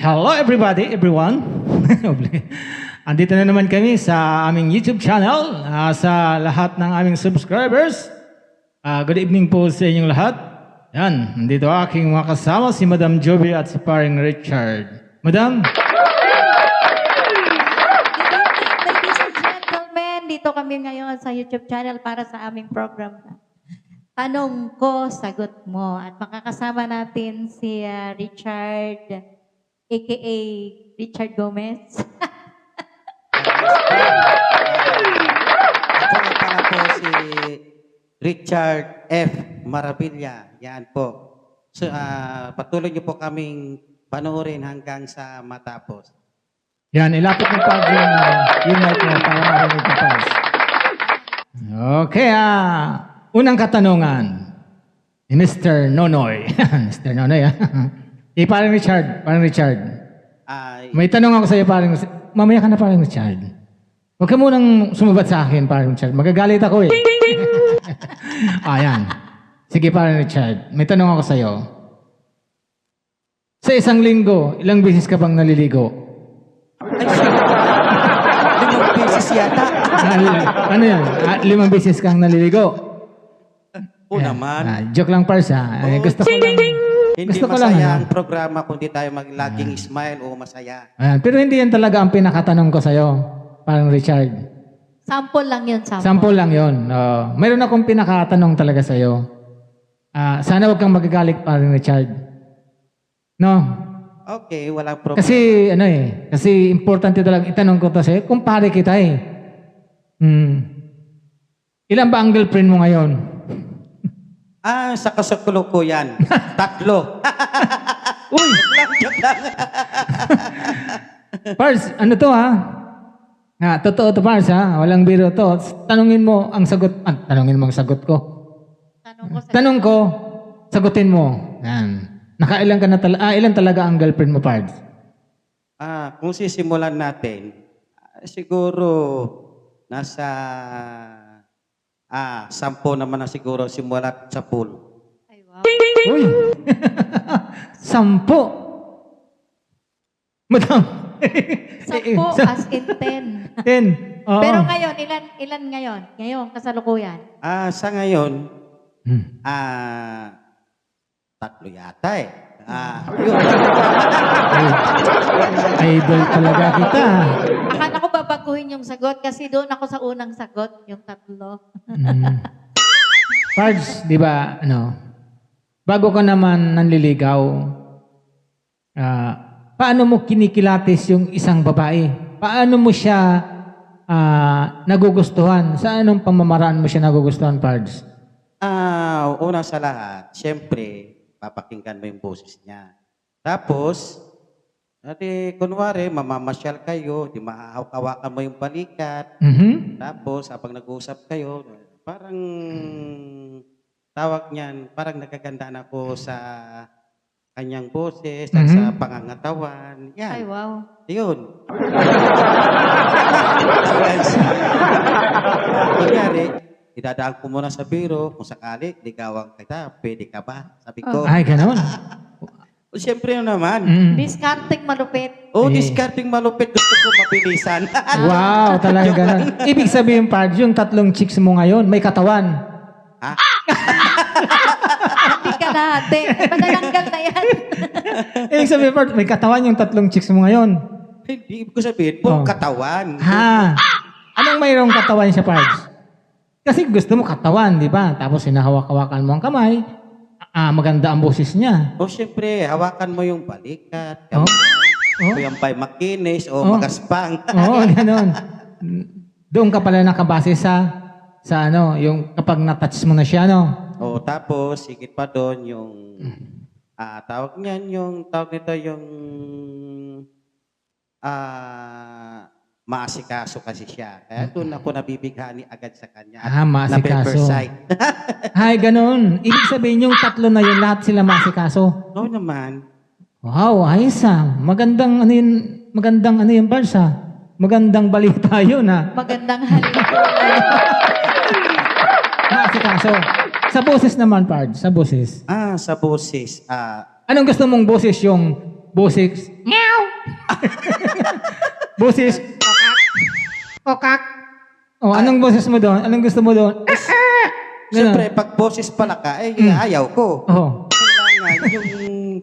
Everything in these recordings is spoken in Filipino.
Hello everybody, everyone. Andito na naman kami sa aming YouTube channel, sa lahat ng aming subscribers. Good evening po sa inyong lahat. Yan, nandito aking mga kasama, si Madam Joby at si paring Richard. Madam? Ladies and gentlemen, dito kami ngayon sa YouTube channel para sa aming program na Tanong Ko, Sagot Mo. At makakasama natin si Richard, aka Richard Gomez. Ako nga pala po si Richard F. Maravilla. Yan po. So, patuloy niyo po kaming panoorin hanggang sa matapos. Yan, ilapit mo pa yung mic mo para marinig mo pa. Okay, unang katanungan. Ni Mr. Nonoy. Mr. Nonoy, parang Richard. May tanong ako sa iyo, parang mamaya ka na parang Richard. Huwag ka munang sumabat sa akin, parang Richard. Magagalit ako eh. Ayan. Sige, parang Richard. May tanong ako sa iyo. Sa isang linggo, ilang beses ka bang naliligo? Ay, shit. 5 beses yata. Ano yan? 5 beses kang naliligo? Oo naman. Joke lang, Pars, ha? Gusto ko lang. Hindi Gusto ko masaya lang, ang programa kung di tayo laging smile o masaya. Pero hindi yan talaga ang pinakatanong ko sa'yo, parang Richard. Sample lang yun, sample. Sample lang yun. Mayroon akong pinakatanong talaga sa'yo. Sana huwag kang magagalit, parang Richard. No? Okay, walang problema. Kasi importante talaga itanong ko to sa'yo. Kumpare kita eh. Ilan ba ang girlfriend mo ngayon? Sa kasukulo ko yan. 3. Uy! Joke lang. Pars, ano to ha? Totoo to, Pars, ha? Walang biro to. Tanungin mo ang sagot. Tanungin mo ang sagot ko. Tanong ko, sagutin mo. Yan. Nakailan ka na ilan talaga ang girlfriend mo, Pars? Kung sisimulan natin, siguro nasa 10 naman na siguro simulat sa pool. Ay, wow. Uy! 10! Madam! 10 as in 10. 10. Oo. Pero ngayon, ilan ngayon? Ngayon, kasalukuyan. Sa ngayon, 3 yata eh. Yun. Idol talaga kita. Akala ko babaguhin yung sagot kasi doon ako sa unang sagot, yung 3. Pards, di ba, bago ka naman nanliligaw, paano mo kinikilatis yung isang babae? Paano mo siya nagugustuhan? Sa anong pamamaraan mo siya nagugustuhan, Pards? Una sa lahat, siyempre, papakinggan mo yung boses niya. Tapos, kunwari, mamamasyal kayo, di mahahawakan mo yung balikat. Tapos, habang nag-uusap kayo, parang tawag niyan, parang nagagandaan ako sa kanyang boses at sa pangangatawan. Yan. Ay, wow. Yun. Kunyari, idadaan ko muna sa biro, kung sakali, ligawan kita, pwede ka ba? Sabi ko. Ay, gano'n. Siyempre naman. Discarding malupit. Discarding malupit. Gusto ko mabilisan. Wow, talaga gano'n. Ibig sabihin, Pards, yung 3 chicks mo ngayon, may katawan. Hindi ka nahati. Manananggal na yan. Ibig sabihin, Pards, may katawan yung 3 chicks mo ngayon. Hindi ko sabihin, puro katawan. Anong mayroong katawan siya, Pards? Kasi gusto mo katawan, di ba? Tapos hinahawak-hawakan mo ang kamay. Maganda ang boses niya. Siyempre, hawakan mo yung balikat. O yung by makinis o magaspang. Oo, gano'n. Doon ka pala nakabase sa yung kapag na-touch mo na siya, no? Tapos, higit pa doon yung, tawag nito yung, maasikaso kasi siya. Kaya doon ako nabibighani agad sa kanya. Maasikaso. Na-pepper Ay, ganun. Ibig sabihin yung 3 na yun, lahat sila maasikaso. Oo naman. Wow, ayos Magandang yun, Pards, Magandang balita yun, Magandang halip. Maasikaso. Sa boses naman, Pards, sa boses. Sa boses. Anong gusto mong boses? boses, meow. Boses, kokak. Oh, anong boses mo doon? Anong gusto mo doon? Siyempre, pag boses pala ka, ayaw ko. Oh. Kailangan yung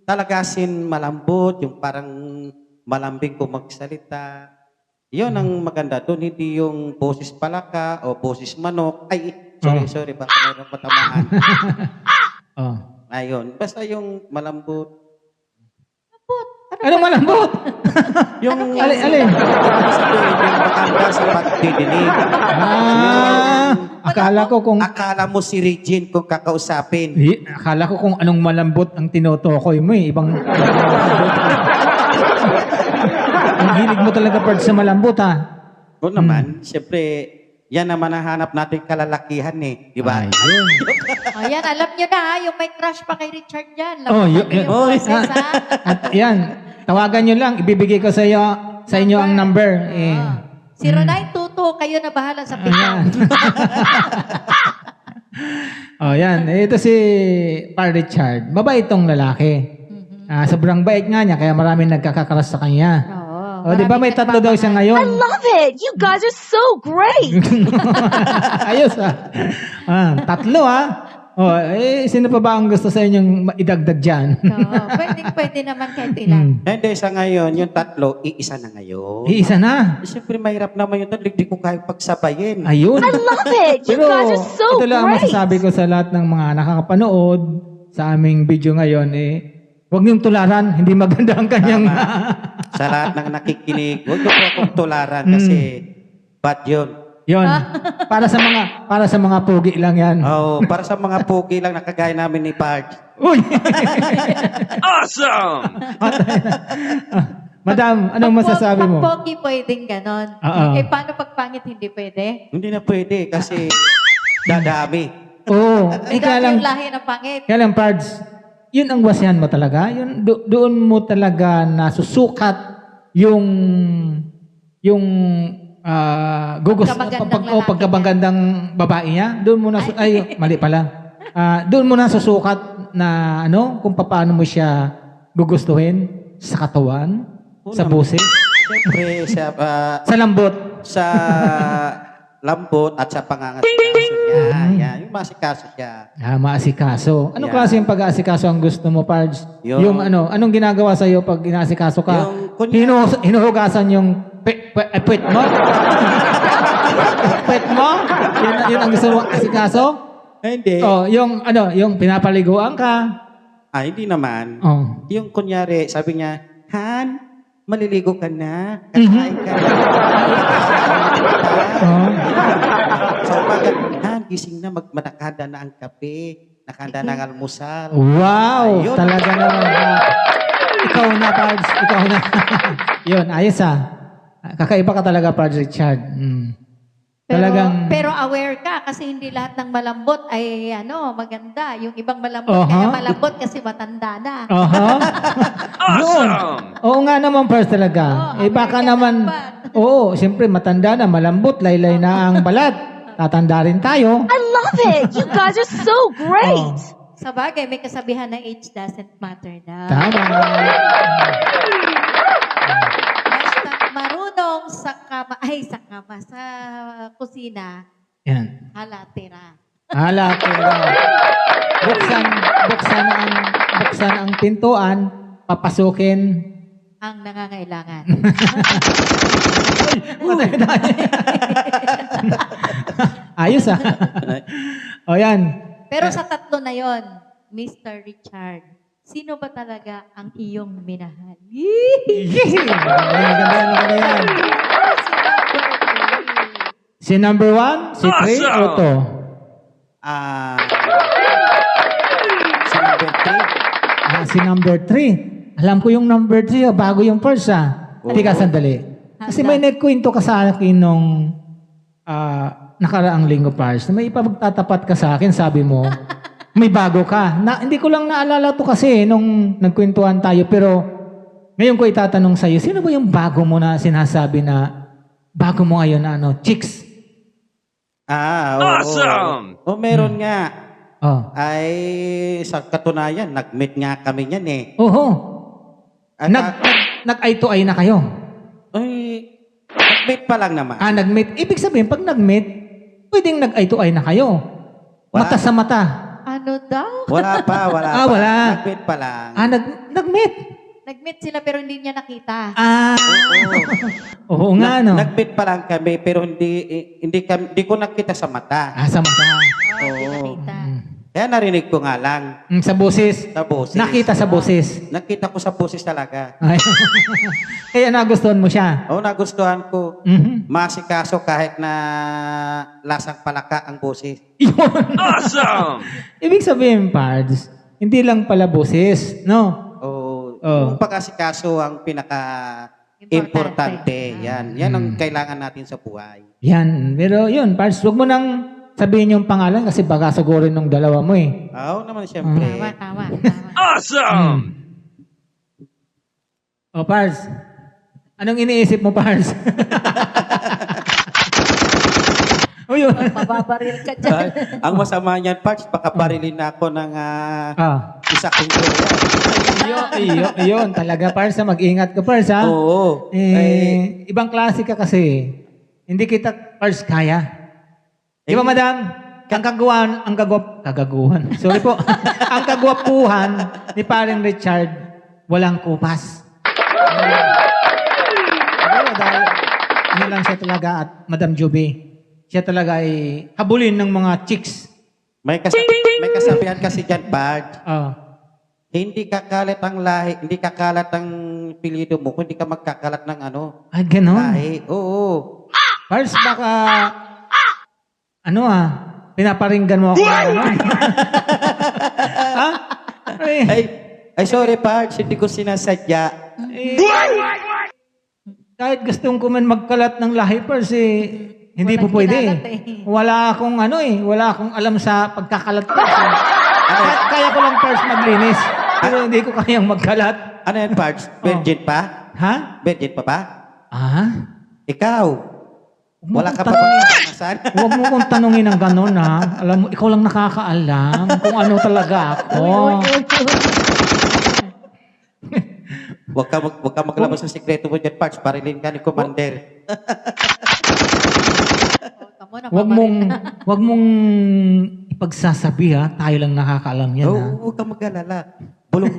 talagasin malambot, yung parang malambing kung magsalita. Yun ang maganda doon, hindi yung boses palaka o boses manok. Ay, sorry, baka mayroong patamaan. Oh. Ayun, basta yung malambot. Anong malambot? Yung Alin? yung maganda sa pagdidinig. Akala ko kung Akala mo si Regine kung kakausapin. akala ko kung anong malambot ang tinutukoy mo eh. Ibang ang hilig mo talaga part sa malambot ha. O naman, siyempre, yan naman ang hanap natin kalalakihan eh. Di ba? Ayun. O yan, alam nyo na ha, yung may crush pa kay Richard dyan. Oh, Labanan yun. nyo yung boses ha. At yan, tawagan nyo lang. Ibibigay ko sa inyo ang number. Eh. 0922, kayo na bahala sa pickup. Ayan. Oh, yan. Ito si Par Richard. Mabait itong lalaki. Sobrang bait nga niya, kaya maraming nagkakakaras sa kanya. Oo. O, di ba may tatlo daw siya ngayon? Love it! You guys are so great! Ayos tatlo O, sino pa ba ang gusto sa inyong idagdag dyan? Oo, pwede naman kahit ilan. Hindi, sa ngayon, yung tatlo, iisa na ngayon. Iisa na. Siyempre, mahirap naman yung tatlo. Hindi ko kaya pagsabayin. Ayun. Love it! You Pero guys are so ito lang ang great! masasabi ko sa lahat ng mga nakakapanood sa aming video ngayon huwag niyong tularan, hindi maganda ang kanyang... Sa lahat ng nakikinig, huwag ko po akong tularan kasi bad yun. Yon. Para sa mga pugi lang yan. Oh, para sa mga pogi lang nakagaya namin ni Parj. Uy! Awesome! Madam, anong masasabi mo? Pag pogi pwedeng ganon. Oo. Paano pag pangit hindi pwede? Hindi na pwede kasi dadami. Oo. Kaya lang, Yung lahi ng pangit. kaya lang, Pards, yun ang wasihan mo talaga. Yun, doon mo talaga nasusukat yung Pagkamagandang lalaki pagkabagandang babae niya. Doon mo mali pala. Doon mo nasusukat na kung paano mo siya gugustuhin sa katawan, sa boses, Siyempre, sa lambot. sa lambot at sa pangangasikaso niya. Yan, yung masikaso siya. Maasikaso. Anong Yeah. klase yung pag-aasikaso ang gusto mo, Pards? Yung- Anong ginagawa sa iyo pag inaasikaso ka? Yung kunya- Hinuhugasan yung puwet mo? Puwet mo? Yun ang gusto mo asikaso? Hindi. Oh, yung pinapaliguan ka. Hindi naman. Oh. Yung kunyari, sabi niya, Han, maliligo ka na. Kakain ka na. Oh. So, umaga, Han, gising na, nakahanda na ang kape. Nakahanda na ang almusal. Wow! Ayun. Talaga naman. Ikaw na, Pards. Ikaw na. Yun, ayos Kakaiba ka talaga, Pards Richard. Pero aware ka kasi hindi lahat ng malambot ay maganda. Yung ibang malambot Aha. kaya malambot kasi matanda na. Yun. Oo nga naman, Pards talaga. Baka American naman, dapat. siyempre matanda na, malambot, laylay na ang balat. Tatanda rin tayo. I love it! You guys are so great! Sa bagay, may kasabihan na age doesn't matter na. Tama. Basta marunong sa kusina, Yan. halatira. Pero buksan ang pintuan, papasukin. Ang nangangailangan. Ayos O yan. Pero sa tatlo na yon, Mr. Richard, sino ba talaga ang iyong minahal? Maganda yan. Si number 1, si 3, Awesome! o to? Si number 3. Si number 3. Alam ko yung number 3, bago yung first Hindi ka sandali. Kasi may nagkwento ka sa akin nung nakaraang linggo, Pars, na may ipagtatapat ka sa akin, sabi mo, may bago ka. Hindi ko lang naalala to kasi nung nagkwentuhan tayo, pero ngayon ko itatanong sa'yo, sino ba yung bago mo na sinasabi na bago mo ngayon na chicks? Oo. Awesome! Meron nga. Oh. Ay, sa katunayan, nag-meet nga kami niyan eh. Oho. At, Nag-eye to eye na kayo. ay, nag-meet pa lang naman. Nag-meet. Ibig sabihin, pag nag-meet, pwedeng nag-eye to eye na kayo. Wala. Mata sa mata. Ano daw? Wala pa. Wala. Nag-meet pa lang. Nag-meet. Nag-meet sila pero hindi niya nakita. Oo nga, no? Nag-meet pa lang kami, pero hindi ko nakita sa mata. Sa mata. Hindi nakita. Kaya narinig ko nga lang Sa boses. sa boses. Nakita sa boses. Nakita ko sa boses talaga. Ay. Kaya nagustuhan mo siya. Oo, nagustuhan ko. Mhm. Masikaso kahit na lasang palaka ang boses. Yun. Awesome! Ibig sabihin, Pards, hindi lang pala boses, no? Oo. Oh. Yung pag-asikaso ang pinaka-importante. Yan ang kailangan natin sa buhay. Yan. Pero yun, Pards, huwag mo nang sabihin yung pangalan kasi baka sugurin ng dalawa mo eh. Oo naman, siyempre. Tama. Awesome! O, Pards, anong iniisip mo, Pards? O yun. Mababaril ka dyan. Ang masama niyan, Parts, baka barilin na ako ng isa kong Yun, talaga, Pards, mag-ingat ka, Pards, ha? Oo. Ibang klase ka kasi. Hindi kita, Pards, kaya. Di ba, madam? Kagaguhan. Sorry po. Ang kagwapuhan ni paring Richard, walang kupas. Siguro dahil ano lang siya talaga at Madam Juby, siya talaga ay habulin ng mga chicks. May kasabihan kasi dyan, Bart. Hindi kakalat ang lahi, hindi kakalat ang pilido mo, kung hindi ka magkakalat ng Ay, ganon. lahi. Oo. Pards, baka, pinaparinggan mo ako. Ha? Ay, sorry, Bart, hindi ko sinasadya. Kahit gustong ko man magkalat ng lahi, Pards, hindi Walang po pwede. kinalat Wala akong wala akong alam sa pagkakalat. Kaya ko lang, Pards, maglinis. Pero hindi ko kayang magkalat. Ano yan, Bart? Virgin pa? Ha? Virgin pa ba? Ikaw? Wala ka pa bang nakakasan? Huwag mo kong tanungin ng gano'n, ha? Alam mo, ikaw lang nakakaalam kung ano talaga ako. Huwag ka maglabas ng sikreto mo dyan, Parts. Parilin ka ni Commander. Huwag mong ipagsasabi, ha? Tayo lang nakakaalam yan, ha? Huwag ka mag-alala. Bulong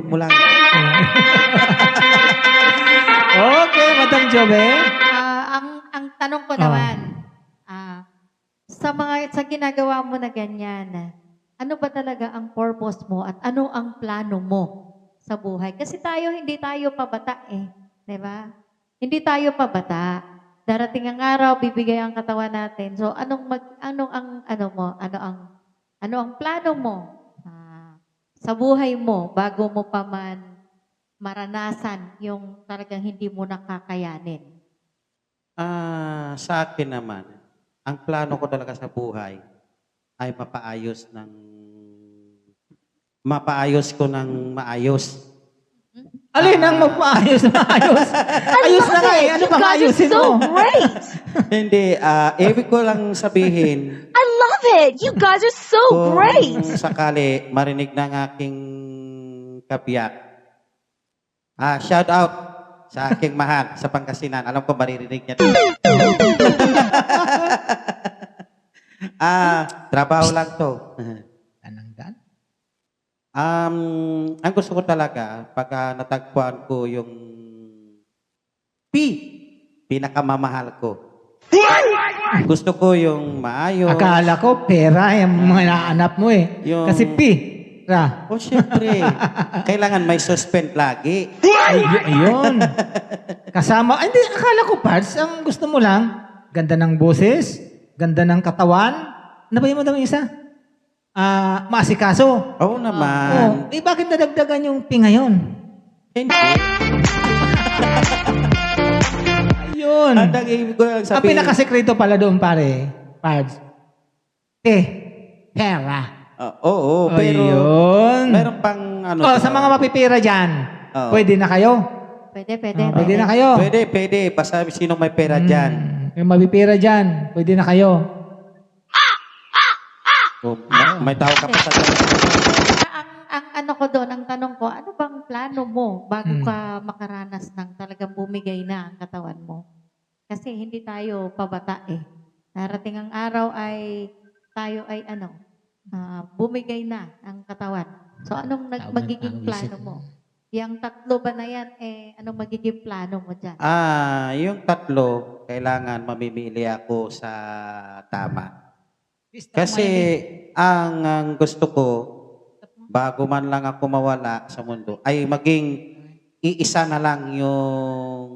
mo lang. Okay, Madam Jobe. Ang tanong ko naman, sa ginagawa mo na ganyan, ano ba talaga ang purpose mo at ano ang plano mo sa buhay? Kasi hindi tayo pabata eh. Di ba? Hindi tayo pabata. Darating ang araw, bibigay ang katawan natin. So, ano ang plano mo sa buhay mo bago mo pa man maranasan yung talagang hindi mo nakakayanin? Sa akin naman, ang plano ko talaga sa buhay ay mapaayos ko ng maayos. Alin ang magpaayos na maayos? Ayos na nga eh. Ano You pang guys are ayusin so mo? great. Hindi, ibig ko lang sabihin, I love it. You guys are so kung great. sakali marinig ng aking kabiyak, shout out sa aking mahal sa Pangasinan. Alam ko maririnig niya. Trabaho lang to. Tananggan? Ang gusto ko talaga, pagka natagpuan ko yung pinakamamahal ko. Gusto ko yung maayos. Akala ko pera yung mga naanap mo eh. Yung- Kasi pera. Siyempre. Kailangan may suspend lagi. Ayun. Kasama. Hindi, akala ko, Pards, ang gusto mo lang, ganda ng boses, ganda ng katawan. Ano ba yung madami isa? Maasikaso. Oo naman. Bakit nadagdagan yung pi ngayon? Hindi. Ayun. Ang ibig ko lang Ang sabihin. pinakasekreto pala doon, pare, Pards. Pera. Oo, pero Ayun. meron pang Sa mga mapipira dyan, Oo. pwede na kayo? Pwede. Pwede na kayo? Pwede. Basta sino may pera dyan. Yung mapipira dyan, pwede na kayo. May tao ka pa sa ang tanong ko, ano bang ang plano mo bago ka makaranas ng talagang bumigay na ang katawan mo? Kasi hindi tayo pabata eh. Darating ang araw ay tayo ay bumigay na ang katawan. So anong magiging plano mo? Yang 3 ba na yan, anong magiging plano mo dyan? Yung 3, kailangan mamimili ako sa tama. Kasi ang gusto ko, bago man lang ako mawala sa mundo, ay maging iisa na lang yung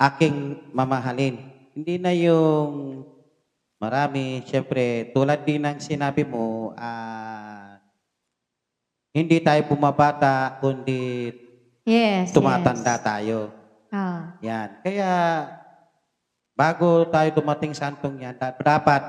aking mamahalin. Hindi na yung marami. Siyempre, tulad din ng sinabi mo, hindi tayo bumabata, kundi tumatanda tayo. Yan. Kaya, bago tayo dumating sa antong yan, dapat